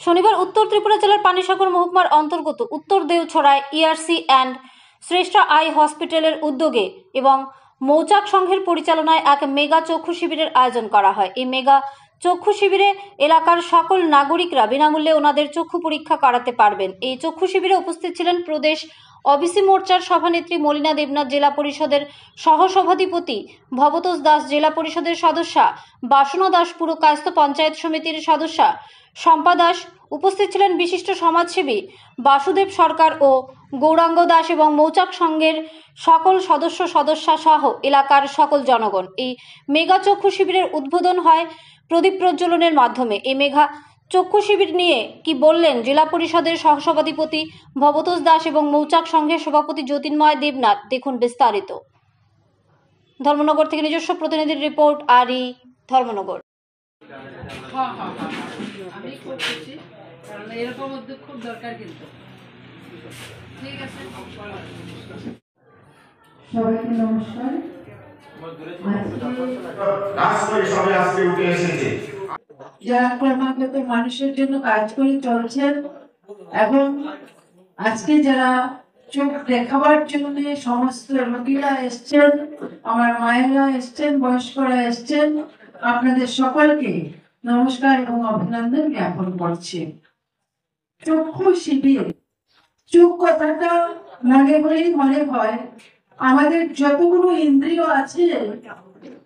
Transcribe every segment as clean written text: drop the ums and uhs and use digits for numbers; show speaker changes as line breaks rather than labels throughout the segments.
শনিবার উত্তর ত্রিপুরা জেলার পানিসাগর মহকুমার অন্তর্গত উত্তর দেওছড়ায় ইআরসি অ্যান্ড শ্রেষ্ঠ আই হসপিটালের উদ্যোগে এবং মৌচাক সংঘের পরিচালনায় এক মেগা চক্ষু শিবিরের আয়োজন করা হয়। এই মেগা চক্ষু শিবিরে এলাকার সকল নাগরিকরা বিনামূল্যে ওনাদের চক্ষু পরীক্ষা করাতে পারবেন। এই চক্ষু শিবিরে উপস্থিত ছিলেন প্রদেশ ওবিসি মোর্চার সভানেত্রী মলিনা দেবনাথ, জেলা পরিষদের সহসভাধিপতি ভবতোষ দাস, জেলা পরিষদের সদস্যা বাসনা দাস, পুর কায়স্থ পঞ্চায়েত সমিতির সদস্যা শম্পা দাস। উপস্থিত ছিলেন বিশিষ্ট সমাজসেবী বাসুদেব সরকার ও গৌরাঙ্গ দাস এবং মৌচাক সংঘের সকল সদস্যা সহ এলাকার সকল জনগণ। এই মেগা চক্ষু শিবিরের উদ্বোধন হয় প্রদীপ প্রজ্বলনের মাধ্যমে। এই মেগা চক্ষু শিবির নিয়ে কি বললেন জেলা পরিষদের সহসভাধিপতি ভবতোষ দাস এবং মৌচাক সংঘের সভাপতি জ্যোতির্ময় দেবনাথ, দেখুন বিস্তারিত। ধর্মনগর থেকে নিজস্ব প্রতিনিধির রিপোর্ট, আরি, ধর্মনগর।
আমি করতেছি কারণ এরকম উদ্যোগ খুব দরকার, কিন্তু ঠিক আছে।
সবাইকে নমস্কার। যারা ক্রমাগত মানুষের জন্য কাজ করে চলছেন এবং আজকে যারা চোখ দেখাবার জন্য সমস্ত রোগীরা এসছেন, আমার মায়েরা এসছেন, বয়স্করা এসছেন, আপনাদের সকলকে নমস্কার এবং অভিনন্দন জ্ঞাপন করছি। চক্ষু শিবির, চোখ কথাটা মনে হলেই মনে হয় আমাদের যতগুলো ইন্দ্রিয় আছে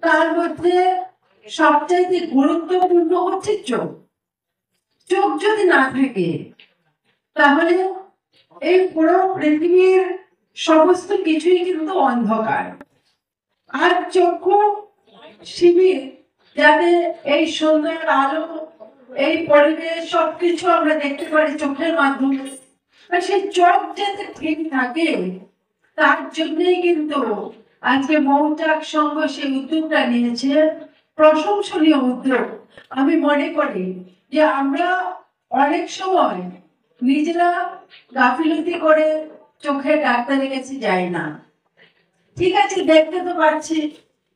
তার মধ্যে সবচাইতে গুরুত্বপূর্ণ হচ্ছে চোখ। চোখ যদি না থাকে তাহলে এই পুরো পৃথিবীর সমস্ত কিছুই কিন্তু অন্ধকার। আর চক্ষু শিবির যাতে এই সুন্দর আলো, এই পরিবেশ সবকিছু আমরা দেখতে পারি চোখের মাধ্যমে, সেই চোখ যাতে ঠিক থাকে তার জন্যই কিন্তু আজকে মৌচাক সংঘ সেই উদ্যোগটা নিয়েছে। প্রশংসনীয় উদ্যোগ। আমি মনে করি যে আমরা অনেক সময় নিজেরা গাফিলতি করে চোখের ডাক্তারের কাছে যাই না। ঠিক আছে, দেখতে তো পাচ্ছি,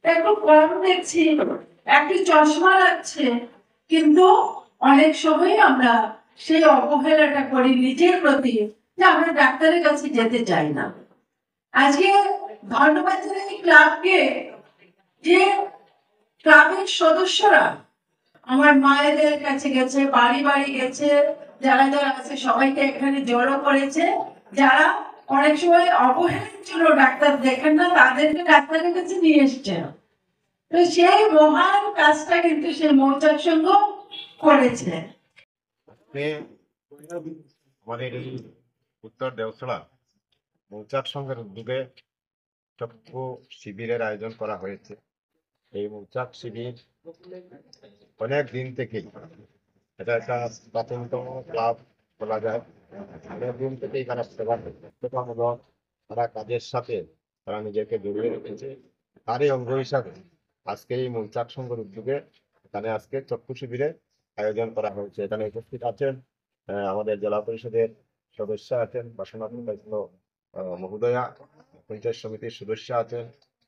একটু কম দেখছি, একটু চশমা লাগছে, কিন্তু অনেক সময় আমরা সেই অবহেলাটা করি নিজের প্রতি, যে আমরা ডাক্তারের কাছে যেতে চাই না। আজকে ধন্যবাদ জানাই ক্লাবকে, যে ক্লাবের সদস্যরা আমার মায়েদের কাছে গেছে, বাড়ি বাড়ি গেছে, যারা যারা আছে সবাইকে এখানে জড়ো করেছে। যারা অনেক সময় অবহেলার জন্য ডাক্তার দেখেন না, তাদেরকে ডাক্তারের কাছে নিয়ে এসছে। তো সেই মহান কাজটা কিন্তু সেই মৌচাক সংঘ করেছে।
আমাদের উত্তর দেওছড়া মৌচাক সংঘের উদ্যোগে চক্ষু শিবিরের আয়োজন করা হয়েছে। এই মৌচাক শিবির অনেক দিন থেকেই, এটা একটা প্রাচীনতম ক্লাব বলা যায়, অনেক দিন থেকেই তারা সেবামূলক তারা কাজের সাথে তারা নিজেকে জড়িয়ে রেখেছে। তারই অঙ্গ হিসাবে আজকে এই মৌচাক সংঘের উদ্যোগে এখানে আজকে চক্ষু শিবিরের আয়োজন করা হয়েছে। এখানে উপস্থিত আছেন আমাদের জেলা পরিষদের সদস্য আছেন বাসনা মহোদয়া, পঞ্চায়েত সমিতির সদস্য আছেন,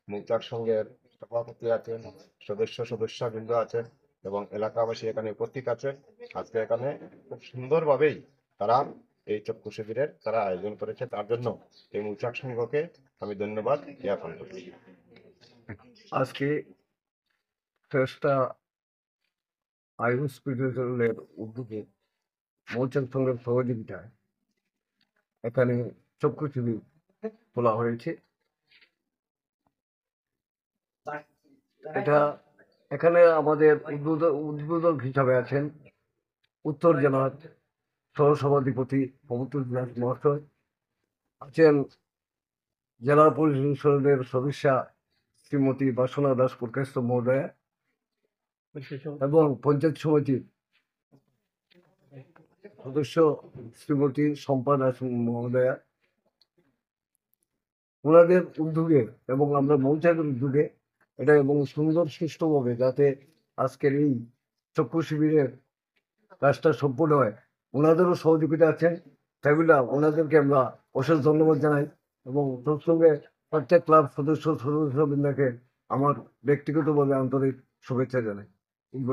মৌচাক সংঘের সভাপতি আছেন, সদস্যবৃন্দ আছেন এবং এলাকাবাসী এখানে উপস্থিত আছেন। আজকে এখানে খুব সুন্দরভাবেই তারা এই চক্ষু শিবিরের তারা আয়োজন করেছে। তার জন্য এই মৌচাক সংঘকে আমি ধন্যবাদ জ্ঞাপন করছি।
আজকে চেষ্টা আই হসপিটালের উদ্যোগে মৌচাক সংঘের সহযোগিতায় এখানে চক্ষু শিবির খোলা হয়েছে। এটা এখানে আমাদের উদ্বোধক হিসাবে আছেন উত্তর জেলার সহসভাধিপতি ভবতোষ দাস মহাশয়, আছেন জেলা পরিষদের সদস্যা শ্রীমতী বাসনা দাস পুরকায়স্থ মহোদয়া এবং পঞ্চায়েত সমিতির সদস্য শ্রীমতী শম্পা দাস মহোদয়া। ওনাদের উদ্যোগে এবং আমরা মৌচাকের উদ্যোগে এটা এবং সুন্দর সুষ্ঠুভাবে যাতে আজকের এই চক্ষু শিবিরের কাজটা সম্পূর্ণ হয়, ওনাদেরও সহযোগিতা আছেন। তাই বলে ওনাদেরকে আমরা অশেষ ধন্যবাদ জানাই এবং সঙ্গে প্রত্যেক ক্লাব সদস্যবৃন্দকে আমার ব্যক্তিগতভাবে আন্তরিক শুভেচ্ছা জানাই।